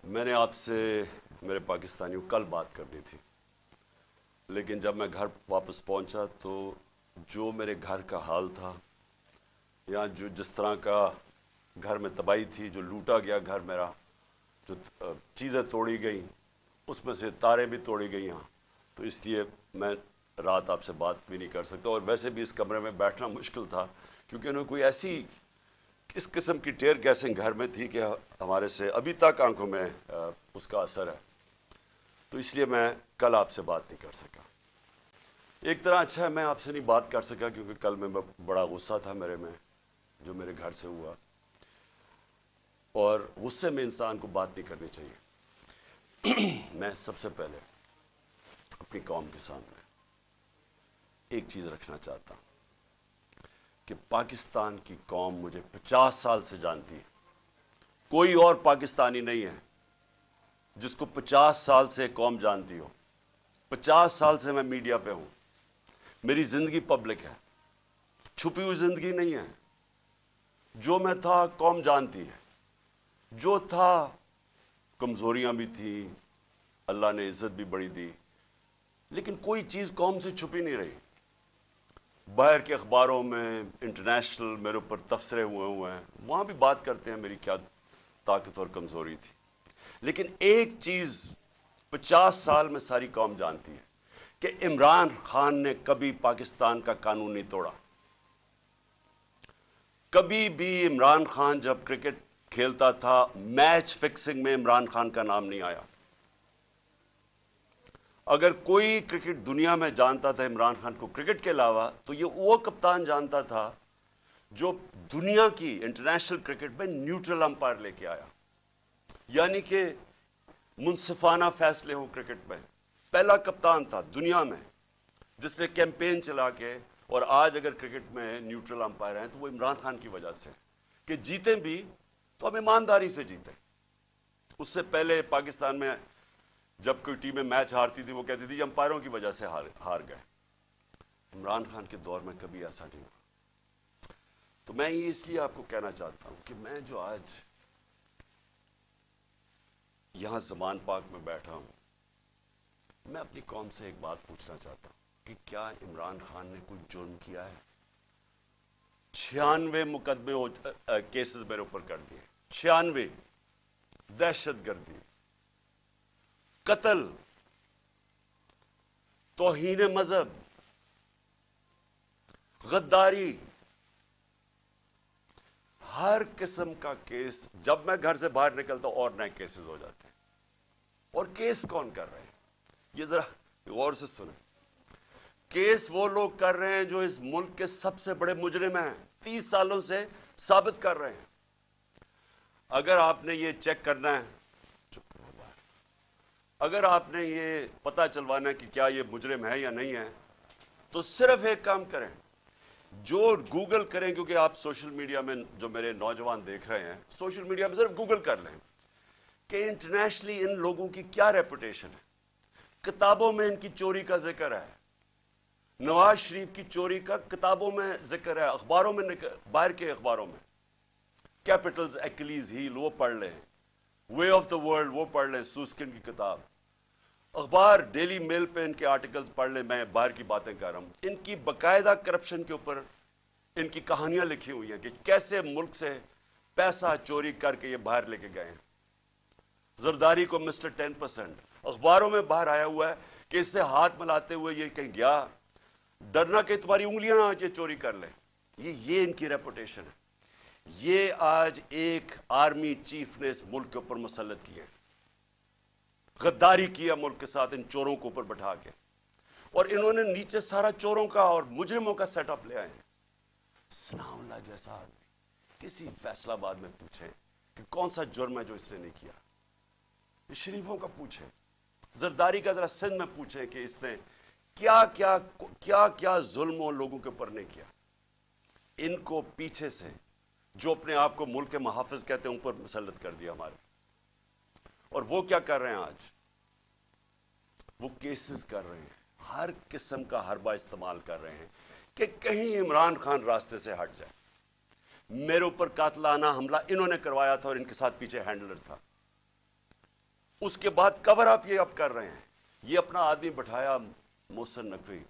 میں نے آپ سے میرے پاکستانیوں کل بات کرنی تھی، لیکن جب میں گھر واپس پہنچا تو جو میرے گھر کا حال تھا یا جو جس طرح کا گھر میں تباہی تھی، جو لوٹا گیا گھر میرا، جو چیزیں توڑی گئیں، اس میں سے تاریں بھی توڑی گئی ہیں، تو اس لیے میں رات آپ سے بات بھی نہیں کر سکتا، اور ویسے بھی اس کمرے میں بیٹھنا مشکل تھا کیونکہ انہوں نے کوئی ایسی اس قسم کی ٹیئر گیسنگ گھر میں تھی کہ ہمارے سے ابھی تک آنکھوں میں اس کا اثر ہے، تو اس لیے میں کل آپ سے بات نہیں کر سکا۔ ایک طرح اچھا ہے میں آپ سے نہیں بات کر سکا کیونکہ کل میں بڑا غصہ تھا میرے میں جو میرے گھر سے ہوا، اور غصے میں انسان کو بات نہیں کرنی چاہیے۔ میں سب سے پہلے اپنی قوم کے سامنے ایک چیز رکھنا چاہتا ہوں کہ پاکستان کی قوم مجھے 50 سال سے جانتی ہے، کوئی اور پاکستانی نہیں ہے جس کو 50 سال سے قوم جانتی ہو۔ 50 سال سے میں میڈیا پہ ہوں، میری زندگی پبلک ہے، چھپی ہوئی زندگی نہیں ہے۔ جو میں تھا قوم جانتی ہے، جو تھا کمزوریاں بھی تھیں، اللہ نے عزت بھی بڑی دی، لیکن کوئی چیز قوم سے چھپی نہیں رہی۔ باہر کے اخباروں میں انٹرنیشنل میرے اوپر تبصرے ہوئے ہیں، وہاں بھی بات کرتے ہیں میری کیا طاقت اور کمزوری تھی، لیکن ایک چیز 50 سال میں ساری قوم جانتی ہے کہ عمران خان نے کبھی پاکستان کا قانون نہیں توڑا۔ کبھی بھی عمران خان جب کرکٹ کھیلتا تھا، میچ فکسنگ میں عمران خان کا نام نہیں آیا۔ اگر کوئی کرکٹ دنیا میں جانتا تھا عمران خان کو کرکٹ کے علاوہ، تو یہ وہ کپتان جانتا تھا جو دنیا کی انٹرنیشنل کرکٹ میں نیوٹرل امپائر لے کے آیا، یعنی کہ منصفانہ فیصلے ہو کرکٹ میں۔ پہلا کپتان تھا دنیا میں جس نے کیمپین چلا کے، اور آج اگر کرکٹ میں نیوٹرل امپائر ہیں تو وہ عمران خان کی وجہ سے کہ جیتے بھی تو ہم ایمانداری سے جیتے۔ اس سے پہلے پاکستان میں جب کوئی ٹیمیں میچ ہارتی تھی وہ کہتی تھی امپائروں کی وجہ سے ہار گئے۔ عمران خان کے دور میں کبھی ایسا نہیں ہوا۔ تو میں یہ اس لیے آپ کو کہنا چاہتا ہوں کہ میں جو آج یہاں زمان پاک میں بیٹھا ہوں، میں اپنی قوم سے ایک بات پوچھنا چاہتا ہوں کہ کیا عمران خان نے کوئی جرم کیا ہے؟ 96 مقدمے کیسز میرے اوپر کر دیے، 96، دہشت گردی، قتل، توہین مذہب، غداری، ہر قسم کا کیس۔ جب میں گھر سے باہر نکلتا اور نئے کیسز ہو جاتے ہیں۔ اور کیس کون کر رہے ہیں؟ یہ ذرا غور سے سنیں۔ کیس وہ لوگ کر رہے ہیں جو اس ملک کے سب سے بڑے مجرم ہیں، 30 سالوں سے ثابت کر رہے ہیں۔ اگر آپ نے یہ چیک کرنا ہے، چپ کرو باہر، اگر آپ نے یہ پتہ چلوانا ہے کہ کیا یہ مجرم ہے یا نہیں ہے، تو صرف ایک کام کریں، جو گوگل کریں، کیونکہ آپ سوشل میڈیا میں جو میرے نوجوان دیکھ رہے ہیں، سوشل میڈیا میں صرف گوگل کر لیں کہ انٹرنیشنلی ان لوگوں کی کیا ریپوٹیشن ہے۔ کتابوں میں ان کی چوری کا ذکر ہے، نواز شریف کی چوری کا کتابوں میں ذکر ہے، اخباروں میں، باہر کے اخباروں میں۔ کیپٹلز، ایکلیز ہیل وہ پڑھ لیں، وے آف دا ورلڈ وہ پڑھ لیں، سوسکن کی کتاب، اخبار ڈیلی میل پہ ان کے آرٹیکلز پڑھ لیں۔ میں باہر کی باتیں کر رہا ہوں، ان کی باقاعدہ کرپشن کے اوپر ان کی کہانیاں لکھی ہوئی ہیں کہ کیسے ملک سے پیسہ چوری کر کے یہ باہر لے کے گئے ہیں۔ زرداری کو مسٹر 10%، اخباروں میں باہر آیا ہوا ہے کہ اس سے ہاتھ ملاتے ہوئے یہ کہیں گیا، ڈرنا کہ تمہاری انگلیاں نہ آ چوری کر لیں۔ یہ ان کی ریپوٹیشن ہے۔ یہ آج ایک آرمی چیف نے اس ملک کے اوپر مسلط کیا ہے، غداری کیا ملک کے ساتھ ان چوروں کو اوپر بٹھا کے، اور انہوں نے نیچے سارا چوروں کا اور مجرموں کا سیٹ اپ لے آئے ہیں۔ ثناء اللہ جیسا آدمی کسی فیصلہ آباد میں پوچھیں کہ کون سا جرم ہے جو اس نے نہیں کیا، یہ شریفوں کا پوچھیں، زرداری کا ذرا سندھ میں پوچھیں کہ اس نے کیا کیا کیا کیا ظلم لوگوں کے اوپر نہیں کیا۔ ان کو پیچھے سے جو اپنے آپ کو ملک کے محافظ کہتے ہیں اوپر مسلط کر دیا ہمارے، اور وہ کیا کر رہے ہیں آج؟ وہ کیسز کر رہے ہیں، ہر قسم کا حربہ استعمال کر رہے ہیں کہ کہیں عمران خان راستے سے ہٹ جائے۔ میرے اوپر قاتلانہ حملہ انہوں نے کروایا تھا اور ان کے ساتھ پیچھے ہینڈلر تھا۔ اس کے بعد کور آپ یہ اب کر رہے ہیں. یہ اپنا آدمی بٹھایا محسن نقوی,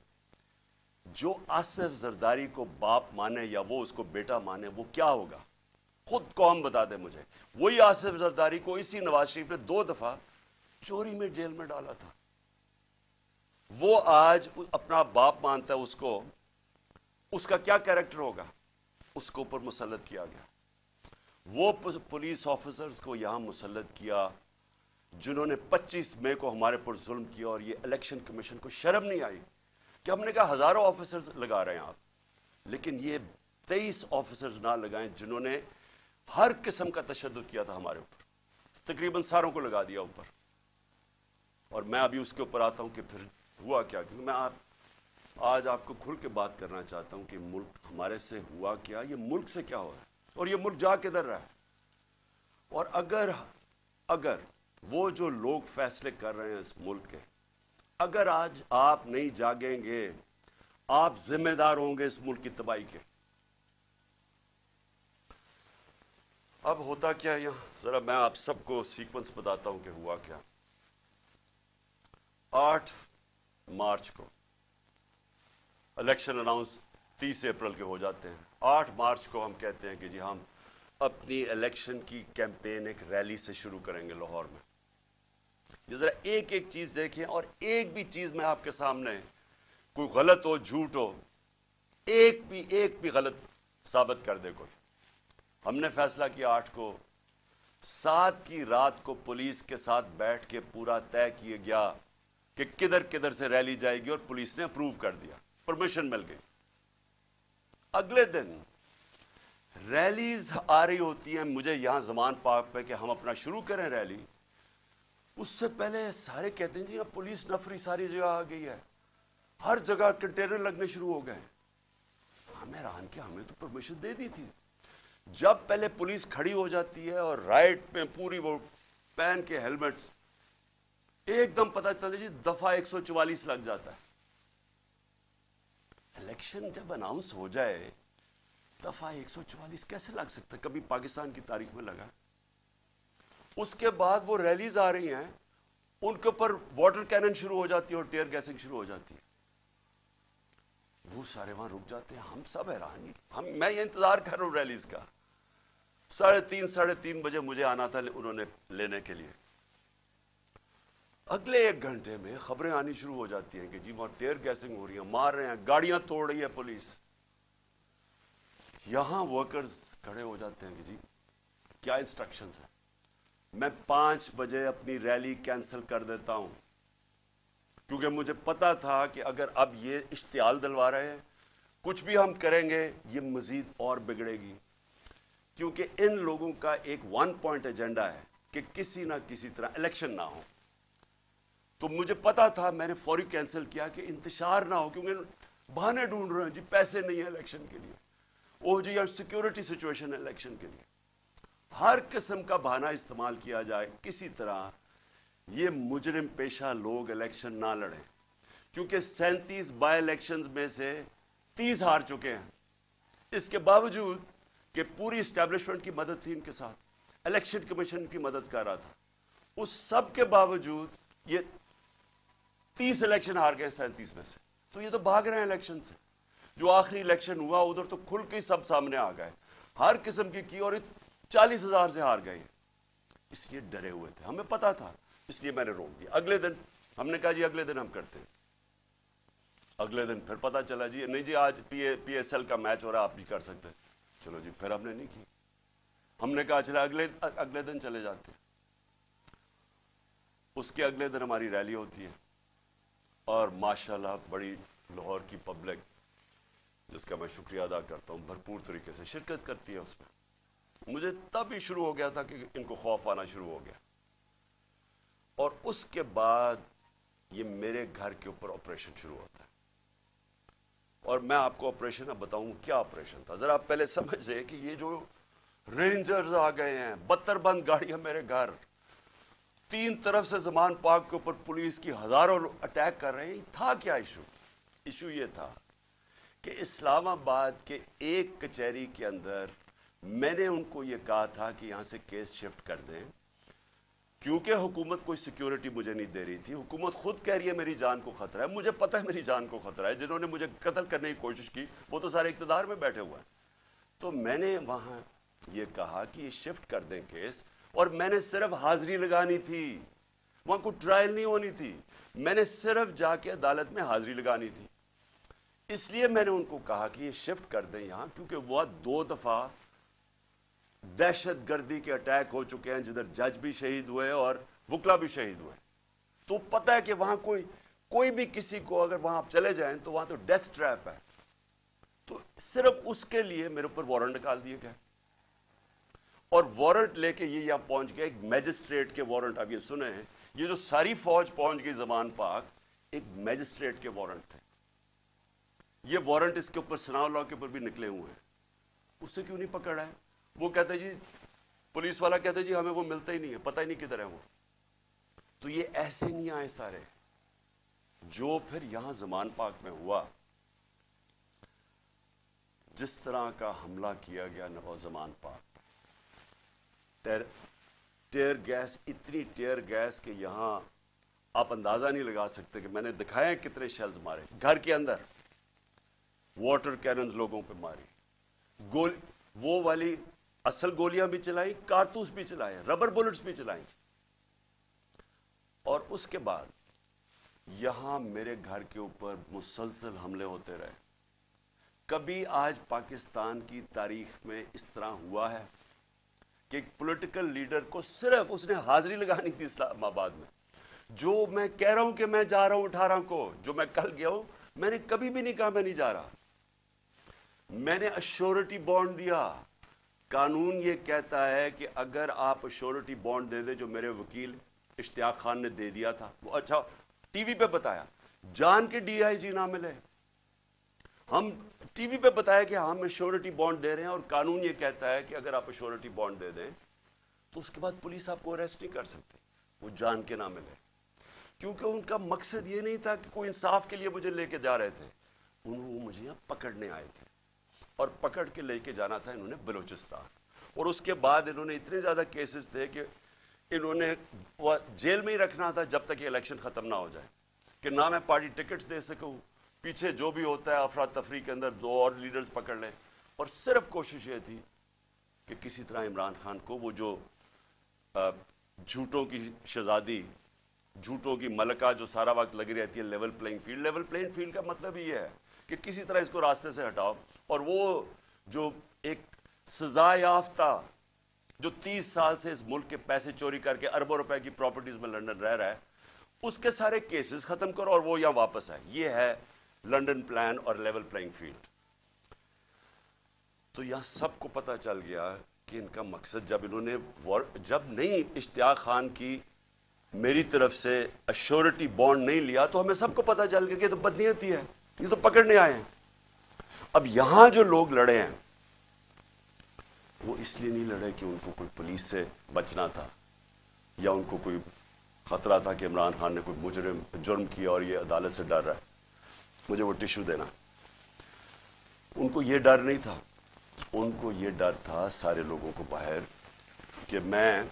جو آصف زرداری کو باپ مانے یا وہ اس کو بیٹا مانے, وہ کیا ہوگا خود قوم بتا دے مجھے. وہی آصف زرداری کو اسی نواز شریف نے 2 دفعہ چوری میں جیل میں ڈالا تھا. وہ آج اپنا باپ مانتا ہے اس کو, اس کا کیا کیریکٹر ہوگا؟ اس کو اوپر مسلط کیا گیا. وہ پولیس آفیسرز کو یہاں مسلط کیا جنہوں نے 25 مئی کو ہمارے پر ظلم کیا, اور یہ الیکشن کمیشن کو شرم نہیں آئی کہ ہم نے کہا ہزاروں آفیسرز لگا رہے ہیں آپ, لیکن یہ 23 آفیسرز نہ لگائیں جنہوں نے ہر قسم کا تشدد کیا تھا ہمارے اوپر, تقریباً ساروں کو لگا دیا اوپر. اور میں ابھی اس کے اوپر آتا ہوں کہ پھر ہوا کیا, کیونکہ میں آج آپ کو کھل کے بات کرنا چاہتا ہوں کہ ملک ہمارے سے ہوا کیا, یہ ملک سے کیا ہو رہا ہے, اور یہ ملک جا کدھر رہا ہے. اور اگر وہ جو لوگ فیصلے کر رہے ہیں اس ملک کے, اگر آج آپ نہیں جاگیں گے, آپ ذمہ دار ہوں گے اس ملک کی تباہی کے. اب ہوتا کیا یہاں, ذرا میں آپ سب کو سیکوینس بتاتا ہوں کہ ہوا کیا. 8 مارچ کو الیکشن اناؤنس 30 اپریل کے ہو جاتے ہیں. 8 مارچ کو ہم کہتے ہیں کہ جی ہم اپنی الیکشن کی کیمپین ایک ریلی سے شروع کریں گے لاہور میں. یہ ذرا ایک ایک چیز دیکھیں, اور ایک بھی چیز میں آپ کے سامنے کوئی غلط ہو, جھوٹ ہو, ایک بھی غلط ثابت کر دے کوئی. ہم نے فیصلہ کیا 8 کو, 7 کی رات کو پولیس کے ساتھ بیٹھ کے پورا طے کیا گیا کہ کدھر کدھر سے ریلی جائے گی, اور پولیس نے اپروو کر دیا, پرمیشن مل گئی. اگلے دن ریلیز آ رہی ہوتی ہیں, مجھے یہاں زمان پاک پہ کہ ہم اپنا شروع کریں ریلی, اس سے پہلے سارے کہتے ہیں جی اب پولیس نفری ساری جگہ آ گئی ہے, ہر جگہ کنٹینر لگنے شروع ہو گئے. ہمیں حیران کہ ہمیں تو پرمیشن دے دی تھی. جب پہلے پولیس کھڑی ہو جاتی ہے اور رائٹ میں پوری وہ پہن کے ہیلمٹس, ایک دم پتہ چلے جی دفعہ 144 لگ جاتا ہے. الیکشن جب اناؤنس ہو جائے دفعہ 144 کیسے لگ سکتا ہے؟ کبھی پاکستان کی تاریخ میں لگا؟ اس کے بعد وہ ریلیز آ رہی ہیں, ان کے اوپر واٹر کینن شروع ہو جاتی ہے اور ٹیئر گیسنگ شروع ہو جاتی ہے. وہ سارے وہاں رک جاتے ہیں. ہم سب حیران, میں یہ انتظار کر رہا ہوں ریلیز کا. 3:30 بجے مجھے آنا تھا انہوں نے لینے کے لیے. اگلے 1 گھنٹے میں خبریں آنی شروع ہو جاتی ہیں کہ جی وہاں ٹیئر گیسنگ ہو رہی ہے, مار رہے ہیں, گاڑیاں توڑ رہی ہے پولیس. یہاں ورکرز کھڑے ہو جاتے ہیں کہ جی کیا انسٹرکشنز ہیں. میں 5 بجے اپنی ریلی کینسل کر دیتا ہوں, کیونکہ مجھے پتا تھا کہ اگر اب یہ اشتعال دلوا رہے ہیں, کچھ بھی ہم کریں گے یہ مزید اور بگڑے گی. کیونکہ ان لوگوں کا ایک 1 پوائنٹ ایجنڈا ہے کہ کسی نہ کسی طرح الیکشن نہ ہو. تو مجھے پتا تھا, میں نے فوری کینسل کیا کہ انتشار نہ ہو, کیونکہ بہانے ڈھونڈ رہے ہیں جی پیسے نہیں ہیں الیکشن کے لیے, او جی یار سیکورٹی سچویشن ہے الیکشن کے لیے. ہر قسم کا بہانہ استعمال کیا جائے, کسی طرح یہ مجرم پیشہ لوگ الیکشن نہ لڑیں. کیونکہ 37 بائی الیکشنز میں سے 30 ہار چکے ہیں. اس کے باوجود کہ پوری اسٹیبلشمنٹ کی مدد تھی ان کے ساتھ, الیکشن کمیشن کی مدد کر رہا تھا, اس سب کے باوجود یہ 30 الیکشن ہار گئے 37 میں سے. تو یہ تو بھاگ رہے ہیں الیکشن سے. جو آخری الیکشن ہوا ادھر تو کھل کے سب سامنے آ گئے, ہر قسم کی اور 40,000 سے ہار گئے. اس لیے ڈرے ہوئے تھے, ہمیں پتا تھا, اس لیے میں نے روک دیا. اگلے دن ہم نے کہا جی اگلے دن ہم کرتے ہیں. اگلے دن پھر پتا چلا جی نہیں جی آج پی ایس ایل کا میچ ہو رہا, آپ بھی کر سکتے. چلو جی پھر ہم نے نہیں کی. ہم نے کہا چلا اگلے دن چلے جاتے. اس کے اگلے دن ہماری ریلی ہوتی ہے, اور ماشاءاللہ بڑی لاہور کی پبلک, جس کا میں شکریہ ادا کرتا ہوں, بھرپور طریقے سے شرکت کرتی ہے اس میں. مجھے تب ہی شروع ہو گیا تھا کہ ان کو خوف آنا شروع ہو گیا. اور اس کے بعد یہ میرے گھر کے اوپر آپریشن شروع ہوتا ہے. اور میں آپ کو آپریشن اب بتاؤں کیا آپریشن تھا. ذرا آپ پہلے سمجھ لیں کہ یہ جو رینجرز آ گئے ہیں, 72 بند گاڑیاں میرے گھر, 3 طرف سے زمان پاک کے اوپر پولیس کی ہزاروں اٹیک کر رہے ہیں. تھا کیا ایشو یہ تھا کہ اسلام آباد کے ایک کچہری کے اندر میں نے ان کو یہ کہا تھا کہ یہاں سے کیس شفٹ کر دیں, کیونکہ حکومت کوئی سیکیورٹی مجھے نہیں دے رہی تھی. حکومت خود کہہ رہی ہے میری جان کو خطرہ ہے. مجھے پتہ ہے میری جان کو خطرہ ہے. جنہوں نے مجھے قتل کرنے کی کوشش کی وہ تو سارے اقتدار میں بیٹھے ہوئے ہیں. تو میں نے وہاں یہ کہا کہ یہ شفٹ کر دیں کیس, اور میں نے صرف حاضری لگانی تھی, وہاں کوئی ٹرائل نہیں ہونی تھی. میں نے صرف جا کے عدالت میں حاضری لگانی تھی. اس لیے میں نے ان کو کہا کہ یہ شفٹ کر دیں یہاں, کیونکہ وہ 2 دفعہ دہشت گردی کے اٹیک ہو چکے ہیں جدھر جج بھی شہید ہوئے اور وکلا بھی شہید ہوئے. تو پتہ ہے کہ وہاں کوئی بھی کسی کو اگر وہاں آپ چلے جائیں تو وہاں تو ڈیتھ ٹریپ ہے. تو صرف اس کے لیے میرے اوپر وارنٹ نکال دیے گئے, اور وارنٹ لے کے یہ یہاں پہنچ گئے. ایک میجسٹریٹ کے وارنٹ آپ یہ سنے ہیں, یہ جو ساری فوج پہنچ گئی زمان پاک, ایک میجسٹریٹ کے وارنٹ تھے. یہ وارنٹ اس کے اوپر ثناء اللہ کے اوپر بھی نکلے ہوئے ہیں. اسے کیوں نہیں پکڑا ہے؟ وہ کہتے جی, پولیس والا کہتے جی ہمیں وہ ملتا ہی نہیں ہے, پتہ ہی نہیں کدھر ہے وہ. تو یہ ایسے نہیں آئے سارے. جو پھر یہاں زمان پاک میں ہوا, جس طرح کا حملہ کیا گیا نواز زمان پاک, ٹیئر گیس, اتنی ٹیئر گیس کہ یہاں آپ اندازہ نہیں لگا سکتے کہ میں نے دکھایا کتنے شیلز مارے گھر کے اندر. واٹر کیننز لوگوں پہ ماری, وہ والی اصل گولیاں بھی چلائی, کارتوس بھی چلائے, ربر بلٹس بھی چلائیں. اور اس کے بعد یہاں میرے گھر کے اوپر مسلسل حملے ہوتے رہے. کبھی آج پاکستان کی تاریخ میں اس طرح ہوا ہے کہ ایک پولیٹیکل لیڈر کو صرف اس نے حاضری لگانی تھی اسلام آباد میں. جو میں کہہ رہا ہوں کہ میں جا رہا ہوں 18 کو, جو میں کل گیا ہوں, میں نے کبھی بھی نہیں کہا میں نہیں جا رہا. میں نے ایشورٹی بانڈ دیا. قانون یہ کہتا ہے کہ اگر آپ ایشورٹی بانڈ دے دیں, جو میرے وکیل اشتیاق خان نے دے دیا تھا, وہ اچھا ٹی وی پہ بتایا, جان کے ڈی آئی جی نہ ملے, ہم ٹی وی پہ بتایا کہ ہم ایشورٹی بانڈ دے رہے ہیں, اور قانون یہ کہتا ہے کہ اگر آپ ایشورٹی بانڈ دے دیں تو اس کے بعد پولیس آپ کو اریسٹ نہیں کر سکتی, وہ جان کے نہ ملے. کیونکہ ان کا مقصد یہ نہیں تھا کہ کوئی انصاف کے لیے مجھے لے کے جا رہے تھے, وہ مجھے یہاں پکڑنے آئے تھے, اور پکڑ کے لے کے جانا تھا انہوں نے بلوچستان. اور اس کے بعد انہوں نے اتنے زیادہ کیسز تھے کہ انہوں نے جیل میں ہی رکھنا تھا جب تک یہ الیکشن ختم نہ ہو جائے, کہ نہ میں پارٹی ٹکٹس دے سکوں, پیچھے جو بھی ہوتا ہے افراتفری کے اندر 2 اور لیڈرز پکڑ لیں. اور صرف کوشش یہ تھی کہ کسی طرح عمران خان کو, وہ جو جھوٹوں کی شہزادی, جھوٹوں کی ملکہ جو سارا وقت لگی رہتی ہے level playing field. Level playing field کا مطلب یہ ہے کہ کسی طرح اس کو راستے سے ہٹاؤ. اور وہ جو ایک سزا یافتہ جو 30 سال سے اس ملک کے پیسے چوری کر کے اربوں روپے کی پراپرٹیز میں لندن رہ رہا ہے, اس کے سارے کیسز ختم کرو اور وہ یہاں واپس آئے. یہ ہے لندن پلان اور لیول پلینگ فیلڈ. تو یہاں سب کو پتہ چل گیا کہ ان کا مقصد, جب نہیں اشتیاق خان کی میری طرف سے ایشورٹی بانڈ نہیں لیا تو ہمیں سب کو پتہ چل گیا کہ یہ تو بدنیتی ہے, یہ تو پکڑنے آئے ہیں. اب یہاں جو لوگ لڑے ہیں وہ اس لیے نہیں لڑے کہ ان کو کوئی پولیس سے بچنا تھا, یا ان کو کوئی خطرہ تھا کہ عمران خان نے کوئی جرم کیا اور یہ عدالت سے ڈر رہا ہے, مجھے وہ ٹشو دینا. ان کو یہ ڈر نہیں تھا. ان کو یہ ڈر تھا سارے لوگوں کو باہر کہ میں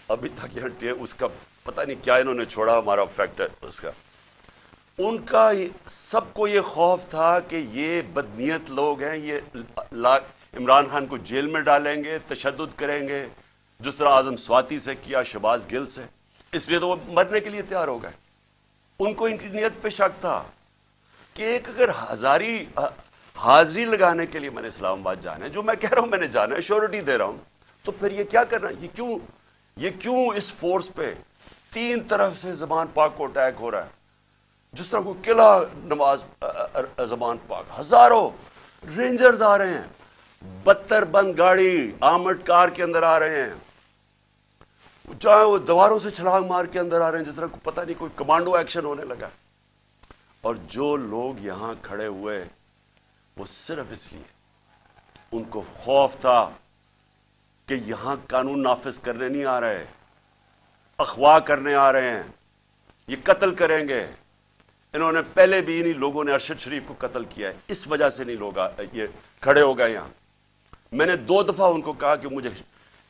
ابھی تک یہاں اس کا پتہ نہیں کیا انہوں نے چھوڑا, ہمارا فیکٹر اس کا. ان کا سب کو یہ خوف تھا کہ یہ بدنیت لوگ ہیں, یہ عمران خان کو جیل میں ڈالیں گے, تشدد کریں گے, جس طرح اعظم سواتی سے کیا, شہباز گل سے. اس لیے تو وہ مرنے کے لیے تیار ہو گئے. ان کو ان کی نیت پہ شک تھا کہ ایک اگر حاضری لگانے کے لیے میں نے اسلام آباد جانا ہے, جو میں کہہ رہا ہوں میں نے جانا ہے, شیورٹی دے رہا ہوں, تو پھر یہ کیا کرنا, یہ کیوں اس فورس پہ 3 طرف سے زمان پاک کو اٹیک ہو رہا ہے, جس طرح کوئی قلعہ نواز زمان پاک, ہزاروں رینجرز آ رہے ہیں, 72 بند گاڑی آرمڈ کار کے اندر آ رہے ہیں, چاہے وہ دیواروں سے چھلانگ مار کے اندر آ رہے ہیں, جس طرح پتہ نہیں کوئی کمانڈو ایکشن ہونے لگا. اور جو لوگ یہاں کھڑے ہوئے وہ صرف اس لیے, ان کو خوف تھا کہ یہاں قانون نافذ کرنے نہیں آ رہے, اغوا کرنے آ رہے ہیں, یہ قتل کریں گے. انہوں نے پہلے بھی انہی لوگوں نے ارشد شریف کو قتل کیا ہے, اس وجہ سے نہیں لوگ یہ کھڑے ہو گئے یہاں. میں نے 2 دفعہ ان کو کہا کہ مجھے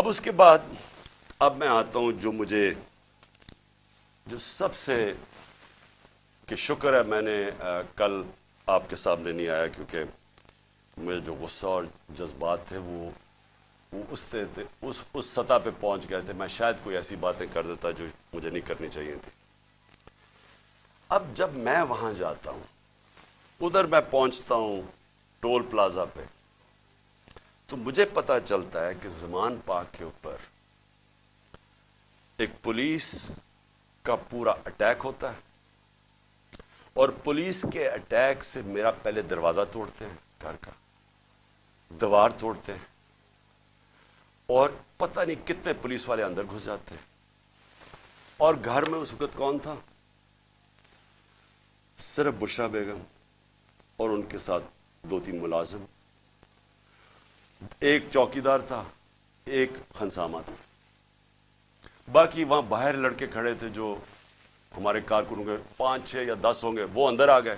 اب اس کے بعد اب میں آتا ہوں جو سب سے کہ شکر ہے میں نے کل آپ کے سامنے نہیں آیا، کیونکہ میرے جو غصہ اور جذبات تھے وہ اس سطح پہ پہنچ گئے تھے، میں شاید کوئی ایسی باتیں کر دیتا جو مجھے نہیں کرنی چاہیے تھی۔ اب جب میں وہاں جاتا ہوں، ادھر میں پہنچتا ہوں ٹول پلازا پہ، تو مجھے پتا چلتا ہے کہ زمان پاک کے اوپر ایک پولیس کا پورا اٹیک ہوتا ہے، اور پولیس کے اٹیک سے میرا پہلے دروازہ توڑتے ہیں، گھر کا دیوار توڑتے ہیں، اور پتہ نہیں کتنے پولیس والے اندر گھس جاتے ہیں۔ اور گھر میں اس وقت کون تھا؟ صرف بشرا بیگم اور ان کے ساتھ 2-3 ملازم، ایک چوکیدار تھا، ایک خنسامہ تھا، باقی وہاں باہر لڑکے کھڑے تھے جو ہمارے کارکنوں کے 5-6 یا 10 ہوں گے، وہ اندر آ گئے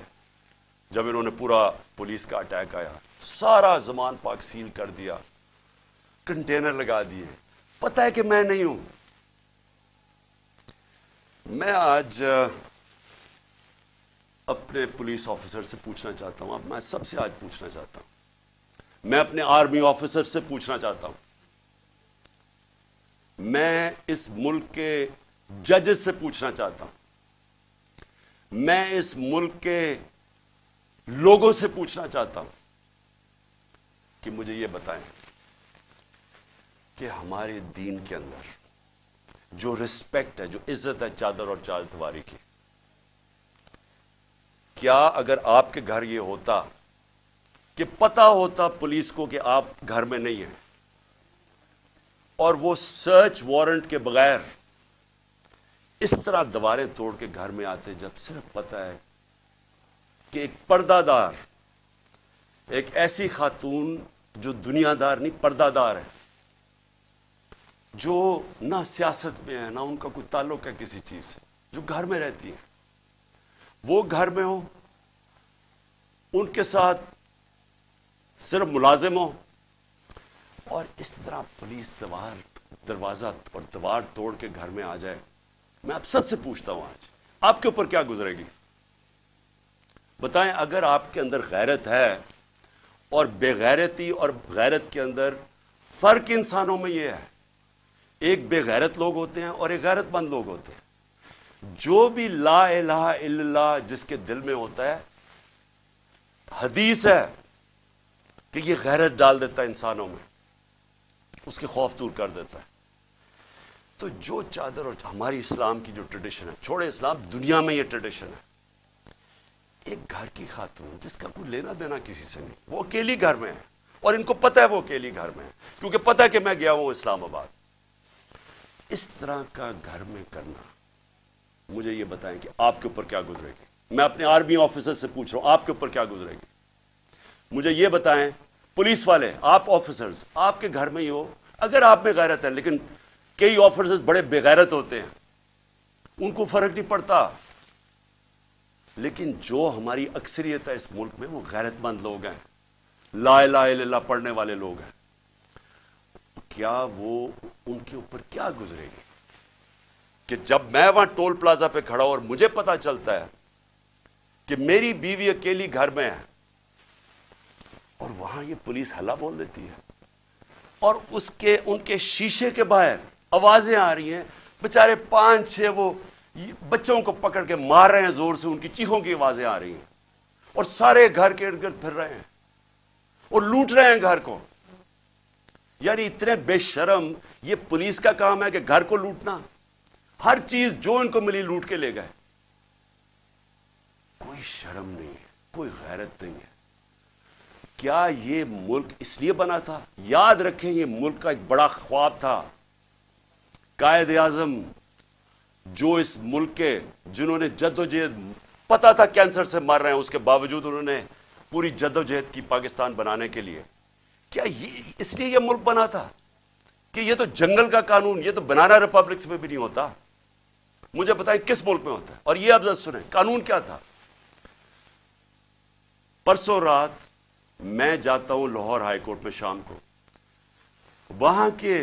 جب انہوں نے پورا پولیس کا اٹیک آیا، سارا زمان پاک سیل کر دیا، کنٹینر لگا دیے۔ پتہ ہے کہ میں نہیں ہوں۔ میں آج اپنے پولیس آفیسر سے پوچھنا چاہتا ہوں، اب میں سب سے آج پوچھنا چاہتا ہوں، میں اپنے آرمی آفیسر سے پوچھنا چاہتا ہوں، میں اس ملک کے ججز سے پوچھنا چاہتا ہوں، میں اس ملک کے لوگوں سے پوچھنا چاہتا ہوں کہ مجھے یہ بتائیں کہ ہمارے دین کے اندر جو رسپیکٹ ہے، جو عزت ہے چادر اور چارتواری کی، کیا اگر آپ کے گھر یہ ہوتا کہ پتا ہوتا پولیس کو کہ آپ گھر میں نہیں ہیں، اور وہ سرچ وارنٹ کے بغیر اس طرح دیواریں توڑ کے گھر میں آتے، جب صرف پتا ہے کہ ایک پردہ دار، ایک ایسی خاتون جو دنیا دار نہیں پردہ دار ہے، جو نہ سیاست میں ہے نہ ان کا کوئی تعلق ہے کسی چیز سے، جو گھر میں رہتی ہے، وہ گھر میں ہو، ان کے ساتھ صرف ملازم ہو، اور اس طرح پولیس دروازہ اور دیوار توڑ کے گھر میں آ جائے۔ میں آپ سب سے پوچھتا ہوں، آج آپ کے اوپر کیا گزرے گی؟ بتائیں، اگر آپ کے اندر غیرت ہے، اور بے غیرتی اور غیرت کے اندر فرق انسانوں میں یہ ہے، ایک بے غیرت لوگ ہوتے ہیں اور ایک غیرت مند لوگ ہوتے ہیں۔ جو بھی لا الہ الا اللہ جس کے دل میں ہوتا ہے، حدیث ہے کہ یہ غیرت ڈال دیتا ہے انسانوں میں، اس کے خوف دور کر دیتا ہے۔ تو جو چادر اور ہماری اسلام کی جو ٹریڈیشن ہے، چھوڑے اسلام، دنیا میں یہ ٹریڈیشن ہے، ایک گھر کی خاتون جس کا کوئی لینا دینا کسی سے نہیں، وہ اکیلی گھر میں ہے، اور ان کو پتہ ہے وہ اکیلی گھر میں ہے، کیونکہ پتہ ہے کہ میں گیا ہوں اسلام آباد۔ اس طرح کا گھر میں کرنا، مجھے یہ بتائیں کہ آپ کے اوپر کیا گزرے گی؟ میں اپنے آرمی آفیسر سے پوچھ رہا ہوں، آپ کے اوپر کیا گزرے گی؟ مجھے یہ بتائیں، پولیس والے، آپ آفیسرز، آپ کے گھر میں ہی ہو، اگر آپ میں غیرت ہے، لیکن کئی آفیسرز بڑے بے غیرت ہوتے ہیں، ان کو فرق نہیں پڑتا، لیکن جو ہماری اکثریت ہے اس ملک میں، وہ غیرت مند لوگ ہیں، لا الہ الا اللہ پڑھنے والے لوگ ہیں۔ کیا وہ ان کے اوپر کیا گزرے گی کہ جب میں وہاں ٹول پلازا پہ کھڑا ہوں اور مجھے پتا چلتا ہے کہ میری بیوی اکیلی گھر میں ہے، اور وہاں یہ پولیس ہلا بول دیتی ہے، اور ان کے شیشے کے باہر آوازیں آ رہی ہیں، بےچارے 5-6 وہ بچوں کو پکڑ کے مار رہے ہیں زور سے، ان کی چیخوں کی آوازیں آ رہی ہیں، اور سارے گھر کے ارد گرد پھر رہے ہیں اور لوٹ رہے ہیں گھر کو۔ یعنی اتنے بے شرم، یہ پولیس کا کام ہے کہ گھر کو لوٹنا، ہر چیز جو ان کو ملی لوٹ کے لے گئے، کوئی شرم نہیں ہے، کوئی غیرت نہیں ہے۔ کیا یہ ملک اس لیے بنا تھا؟ یاد رکھیں، یہ ملک کا ایک بڑا خواب تھا۔ قائد اعظم جو اس ملک کے، جنہوں نے جدوجہد، پتا تھا کینسر سے مر رہے ہیں، اس کے باوجود انہوں نے پوری جدوجہد کی پاکستان بنانے کے لیے، کیا اس لیے یہ ملک بنا تھا کہ یہ تو جنگل کا قانون، یہ تو بنانا ریپبلکس میں بھی نہیں ہوتا؟ مجھے بتائیں کس ملک میں ہوتا ہے؟ اور یہ اب ذرا سنیں، قانون کیا تھا؟ پرسوں رات میں جاتا ہوں لاہور ہائی کورٹ میں شام کو، وہاں کے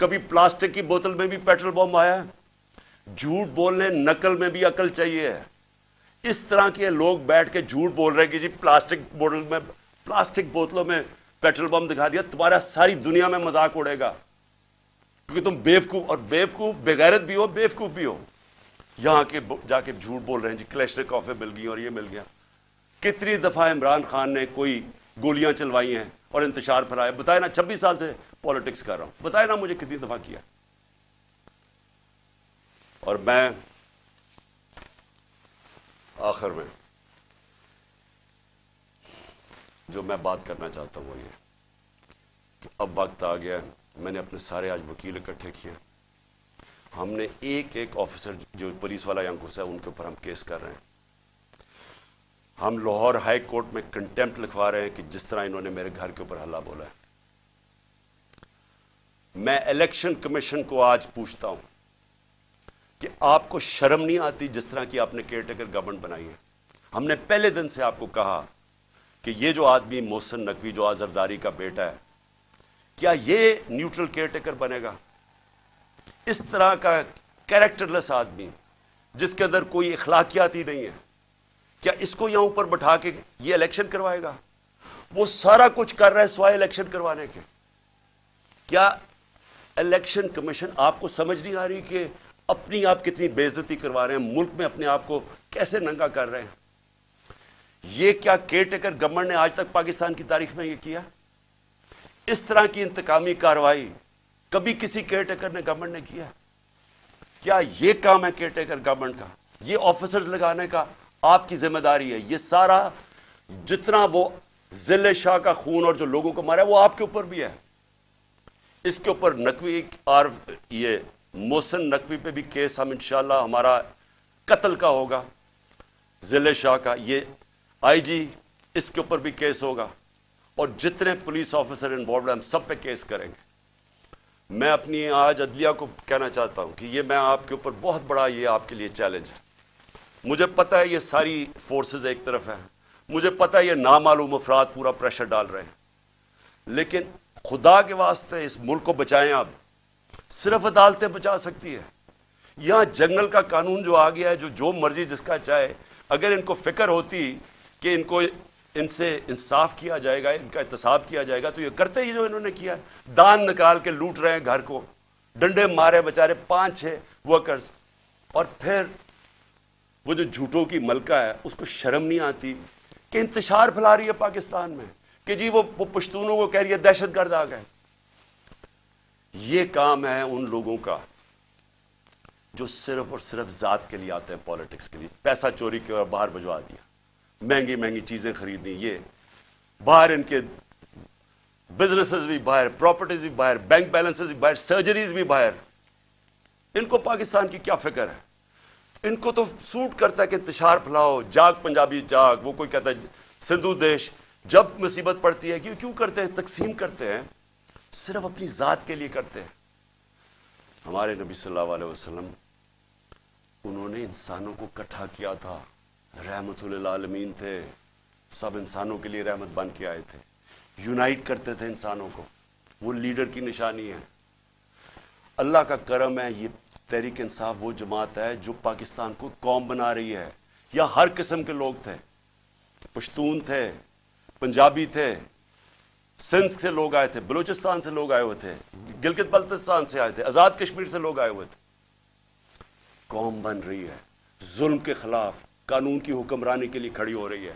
کبھی پلاسٹک کی بوتل میں بھی پیٹرول بم آیا ہے. جھوٹ بولنے نقل میں بھی عقل چاہیے. اس طرح کے لوگ بیٹھ کے جھوٹ بول رہے ہیں کہ جی پلاسٹک بوتلوں میں پیٹرول بم دکھا دیا, تمہارا ساری دنیا میں مذاق اڑے گا, کیونکہ تم بیوقوف, اور بیوقوف بغیرت بھی ہو, بیوقوف بھی ہو. یہاں کے جا کے جھوٹ بول رہے ہیں جی کلیشنکوفیں مل گئی اور یہ مل گیا. کتنی دفعہ عمران خان نے کوئی گولیاں چلوائی ہیں اور انتشار پھیلایا؟ بتائے نا, 26 سال سے پالیٹکس کر رہا ہوں, بتائے نا مجھے کتنی دفعہ کیا. اور میں آخر میں جو میں بات کرنا چاہتا ہوں وہ یہ کہ اب وقت آ گیا ہے. میں نے اپنے سارے آج وکیل اکٹھے کیے. ہم نے ایک ایک آفیسر جو پولیس والا یانکرس ہے ان کے اوپر ہم کیس کر رہے ہیں. ہم لاہور ہائی کورٹ میں کنٹیمپٹ لکھوا رہے ہیں کہ جس طرح انہوں نے میرے گھر کے اوپر ہلہ بولا ہے. میں الیکشن کمیشن کو آج پوچھتا ہوں کہ آپ کو شرم نہیں آتی جس طرح کی آپ نے کیئر ٹیکر گورنمنٹ بنائی ہے؟ ہم نے پہلے دن سے آپ کو کہا کہ یہ جو آدمی محسن نقوی جو زرداری کا بیٹا ہے, کیا یہ نیوٹرل کیئر ٹیکر بنے گا؟ اس طرح کا کیریکٹر لیس آدمی جس کے اندر کوئی اخلاقیات ہی نہیں ہے, کیا اس کو یہاں اوپر بٹھا کے یہ الیکشن کروائے گا؟ وہ سارا کچھ کر رہا ہے سوائے الیکشن کروانے کے. کیا الیکشن کمیشن آپ کو سمجھ نہیں آ رہی کہ اپنی آپ کتنی بے عزتی کروا رہے ہیں, ملک میں اپنے آپ کو کیسے ننگا کر رہے ہیں؟ یہ کیا کیئر ٹیکر گورنمنٹ نے آج تک پاکستان کی تاریخ میں یہ کیا؟ اس طرح کی انتقامی کارروائی کبھی کسی کیئر ٹیکر نے گورنمنٹ نے کیا؟ کیا یہ کام ہے کیئر ٹیکر گورنمنٹ کا؟ یہ آفیسرز لگانے کا آپ کی ذمہ داری ہے؟ یہ سارا جتنا وہ ضلع شاہ کا خون اور جو لوگوں کو مارا ہے وہ آپ کے اوپر بھی ہے. اس کے اوپر نقوی اور یہ محسن نقوی پہ بھی کیس ہم انشاءاللہ ہمارا قتل کا ہوگا, ضلع شاہ کا, یہ آئی جی اس کے اوپر بھی کیس ہوگا, اور جتنے پولیس آفیسر انوالوڈ ہیں ہم سب پہ کیس کریں گے. میں اپنی آج عدلیہ کو کہنا چاہتا ہوں کہ یہ میں آپ کے اوپر بہت بڑا یہ آپ کے لیے چیلنج ہے. مجھے پتا ہے یہ ساری فورسز ایک طرف ہیں, مجھے پتا ہے یہ نامعلوم افراد پورا پریشر ڈال رہے ہیں, لیکن خدا کے واسطے اس ملک کو بچائیں. آپ صرف عدالتیں بچا سکتی ہے. یہاں جنگل کا قانون جو آ گیا ہے, جو مرضی جس کا چاہے, اگر ان کو فکر ہوتی کہ ان سے انصاف کیا جائے گا, ان کا احتساب کیا جائے گا, تو یہ کرتے ہی جو انہوں نے کیا ہے. دان نکال کے لوٹ رہے ہیں گھر کو, ڈنڈے مارے بیچارے 5-6 ورکرز, اور پھر وہ جو جھوٹوں کی ملکہ ہے اس کو شرم نہیں آتی کہ انتشار پھیلا رہی ہے پاکستان میں کہ جی وہ پشتونوں کو کہہ رہی ہے دہشت گرد آ گئے. یہ کام ہے ان لوگوں کا جو صرف اور صرف ذات کے لیے آتے ہیں, پالیٹکس کے لیے. پیسہ چوری کے اور باہر بھجوا دیا, مہنگی مہنگی چیزیں خریدنی, یہ باہر ان کے بزنسز بھی باہر, پراپرٹیز بھی باہر, بینک بیلنسز بھی باہر, سرجریز بھی باہر. ان کو پاکستان کی کیا فکر ہے؟ ان کو تو سوٹ کرتا ہے کہ انتشار پھیلاؤ, جاگ پنجابی جاگ. وہ کوئی کہتا ہے سندھو دیش. جب مصیبت پڑتی ہے کیوں کرتے ہیں؟ تقسیم کرتے ہیں, صرف اپنی ذات کے لیے کرتے ہیں. ہمارے نبی صلی اللہ علیہ وسلم انہوں نے انسانوں کو اکٹھا کیا تھا, رحمت للعالمین تھے, سب انسانوں کے لیے رحمت بن کے آئے تھے, یونائٹ کرتے تھے انسانوں کو. وہ لیڈر کی نشانی ہے. اللہ کا کرم ہے, یہ تحریک انصاف وہ جماعت ہے جو پاکستان کو قوم بنا رہی ہے. یا ہر قسم کے لوگ تھے, پشتون تھے, پنجابی تھے, سندھ سے لوگ آئے تھے, بلوچستان سے لوگ آئے ہوئے تھے, گلگت بلتستان سے آئے تھے, آزاد کشمیر سے لوگ آئے ہوئے تھے. قوم بن رہی ہے, ظلم کے خلاف قانون کی حکمرانی کے لیے کھڑی ہو رہی ہے,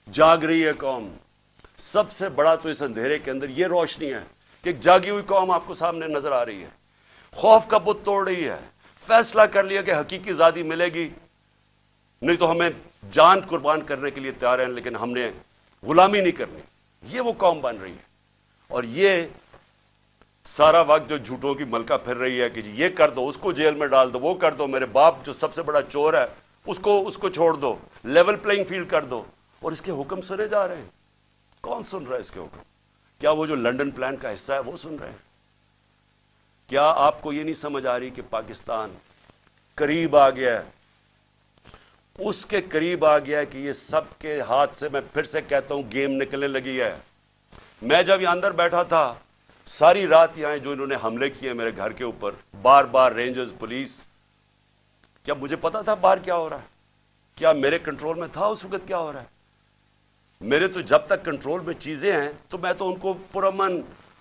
جاگ رہی ہے قوم. سب سے بڑا تو اس اندھیرے کے اندر یہ روشنی ہے کہ ایک جاگی ہوئی قوم آپ کو سامنے نظر آ رہی ہے, خوف کا بت توڑ رہی ہے, فیصلہ کر لیا کہ حقیقی آزادی ملے گی, نہیں تو ہمیں جان قربان کرنے کے لیے تیار ہیں, لیکن ہم نے غلامی نہیں کرنی. یہ وہ قوم بن رہی ہے. اور یہ سارا وقت جو جھوٹوں کی ملکہ پھر رہی ہے کہ جی یہ کر دو, اس کو جیل میں ڈال دو, وہ کر دو, میرے باپ جو سب سے بڑا چور ہے اس کو چھوڑ دو, لیول پلئنگ فیلڈ کر دو, اور اس کے حکم سنے جا رہے ہیں. کون سن رہا ہے اس کے حکم؟ کیا وہ جو لنڈن پلان کا حصہ ہے وہ سن رہے ہیں؟ کیا آپ کو یہ نہیں سمجھ آ رہی کہ پاکستان قریب آ گیا ہے, اس کے قریب آ گیا ہے کہ یہ سب کے ہاتھ سے, میں پھر سے کہتا ہوں, گیم نکلنے لگی ہے. میں جب یہاں اندر بیٹھا تھا ساری رات یہاں جو انہوں نے حملے کیے میرے گھر کے اوپر، بار بار رینجرز، پولیس، کیا مجھے پتا تھا باہر کیا ہو رہا ہے؟ کیا میرے کنٹرول میں تھا اس وقت کیا ہو رہا ہے؟ میرے تو جب تک کنٹرول میں چیزیں ہیں تو میں تو ان کو پرامن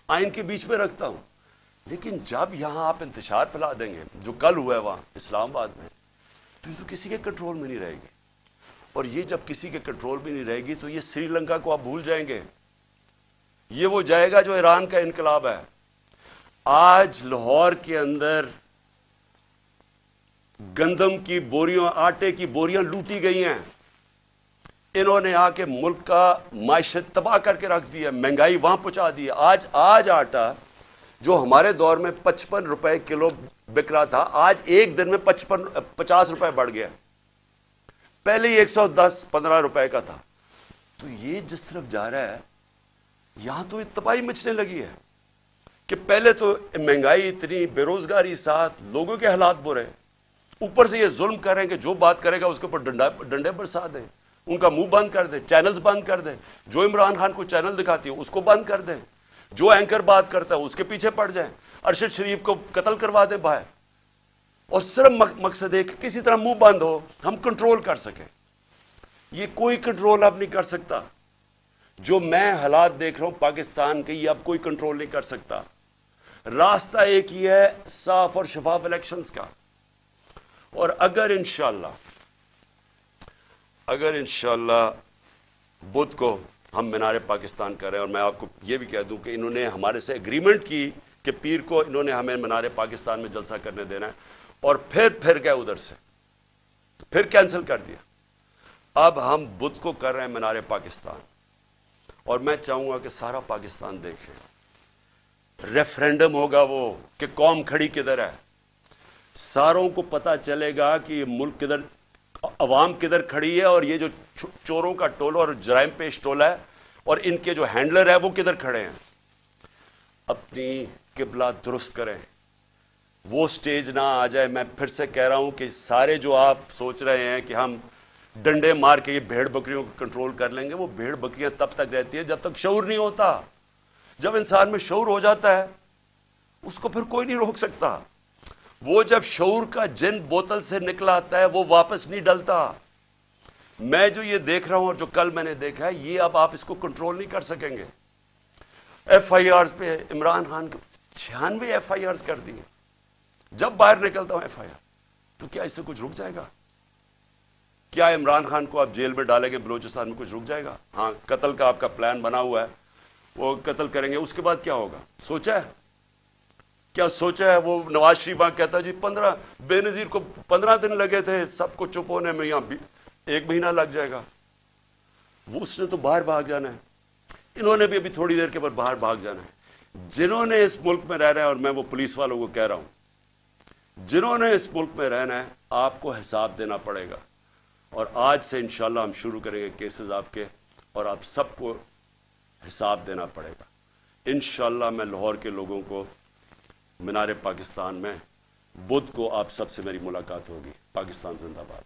آئین کے بیچ میں رکھتا ہوں، لیکن جب یہاں آپ انتشار پھیلا دیں گے جو کل ہوا ہے وہاں اسلام آباد میں، تو یہ تو کسی کے کنٹرول میں نہیں رہے گی، اور یہ جب کسی کے کنٹرول میں نہیں رہے گی تو یہ سری لنکا کو آپ بھول جائیں گے، یہ وہ جائے گا جو ایران کا انقلاب ہے۔ آج لاہور کے اندر گندم کی بوریاں، آٹے کی بوریاں لوٹی گئی ہیں، انہوں نے آ کے ملک کا معیشت تباہ کر کے رکھ دی ہے، مہنگائی وہاں پہنچا دی ہے۔ آج آٹا جو ہمارے دور میں 55 روپے کلو بک رہا تھا، آج ایک دن میں 50 روپے بڑھ گیا، پہلے ہی 110-15 روپے کا تھا۔ تو یہ جس طرف جا رہا ہے یہاں تو تباہی مچنے لگی ہے کہ پہلے تو مہنگائی اتنی، بے روزگاری ساتھ، لوگوں کے حالات برے، اوپر سے یہ ظلم کر رہے ہیں کہ جو بات کرے گا اس کے اوپر ڈنڈے برسا دیں، ان کا منہ بند کر دیں، چینلز بند کر دیں، جو عمران خان کو چینل دکھاتی ہے اس کو بند کر دیں، جو اینکر بات کرتا ہے اس کے پیچھے پڑ جائیں، ارشد شریف کو قتل کروا دیں باہر، اور صرف مقصد ہے کہ کسی طرح منہ بند ہو، ہم کنٹرول کر سکیں۔ یہ کوئی کنٹرول اب نہیں کر سکتا، جو میں حالات دیکھ رہا ہوں پاکستان کے، یہ اب کوئی کنٹرول نہیں کر سکتا۔ راستہ ایک ہی ہے، صاف اور شفاف الیکشنز کا، اور اگر انشاءاللہ بدھ کو ہم مینار پاکستان کر رہے ہیں، اور میں آپ کو یہ بھی کہہ دوں کہ انہوں نے ہمارے سے ایگریمنٹ کی کہ پیر کو انہوں نے ہمیں مینار پاکستان میں جلسہ کرنے دینا ہے، اور پھر گئے ادھر سے، پھر کینسل کر دیا۔ اب ہم بدھ کو کر رہے ہیں مینار پاکستان، اور میں چاہوں گا کہ سارا پاکستان دیکھے، ریفرینڈم ہوگا وہ کہ قوم کھڑی کدھر ہے، ساروں کو پتا چلے گا کہ یہ ملک کدھر، عوام کدھر کھڑی ہے، اور یہ جو چوروں کا ٹولہ اور جرائم پیش ٹولہ ہے اور ان کے جو ہینڈلر ہے وہ کدھر کھڑے ہیں۔ اپنی قبلہ درست کریں، وہ سٹیج نہ آ جائے۔ میں پھر سے کہہ رہا ہوں کہ سارے جو آپ سوچ رہے ہیں کہ ہم ڈنڈے مار کے یہ بھیڑ بکریوں کو کنٹرول کر لیں گے، وہ بھیڑ بکریاں تب تک رہتی ہیں جب تک شعور نہیں ہوتا۔ جب انسان میں شعور ہو جاتا ہے اس کو پھر کوئی نہیں روک سکتا۔ وہ جب شعور کا جن بوتل سے نکلا آتا ہے وہ واپس نہیں ڈلتا۔ میں جو یہ دیکھ رہا ہوں اور جو کل میں نے دیکھا ہے، یہ اب آپ اس کو کنٹرول نہیں کر سکیں گے۔ ایف آئی آرز پہ عمران خان کو 96 ایف آئی آرز کر دیے، جب باہر نکلتا ہوں ایف آئی آر، تو کیا اس سے کچھ رک جائے گا؟ کیا عمران خان کو آپ جیل میں ڈالیں گے بلوچستان میں کچھ رک جائے گا؟ ہاں، قتل کا آپ کا پلان بنا ہوا ہے، وہ قتل کریں گے، اس کے بعد کیا ہوگا؟ سوچا ہے؟ کیا سوچا ہے؟ وہ نواز شریف کہتا ہے جی 15 بے نظیر کو 15 دن لگے تھے سب کو چپ ہونے میں، یہاں 1 مہینہ لگ جائے گا۔ وہ اس نے تو باہر بھاگ جانا ہے، انہوں نے بھی ابھی تھوڑی دیر کے بعد باہر بھاگ جانا ہے۔ جنہوں نے اس ملک میں رہنا ہے، اور میں وہ پولیس والوں کو کہہ رہا ہوں، جنہوں نے اس ملک میں رہنا ہے آپ کو حساب دینا پڑے گا، اور آج سے انشاءاللہ ہم شروع کریں گے کیسز آپ کے، اور آپ سب کو حساب دینا پڑے گا۔ انشاءاللہ میں لاہور کے لوگوں کو مینار پاکستان میں بدھ کو آپ سب سے میری ملاقات ہوگی۔ پاکستان زندہ باد۔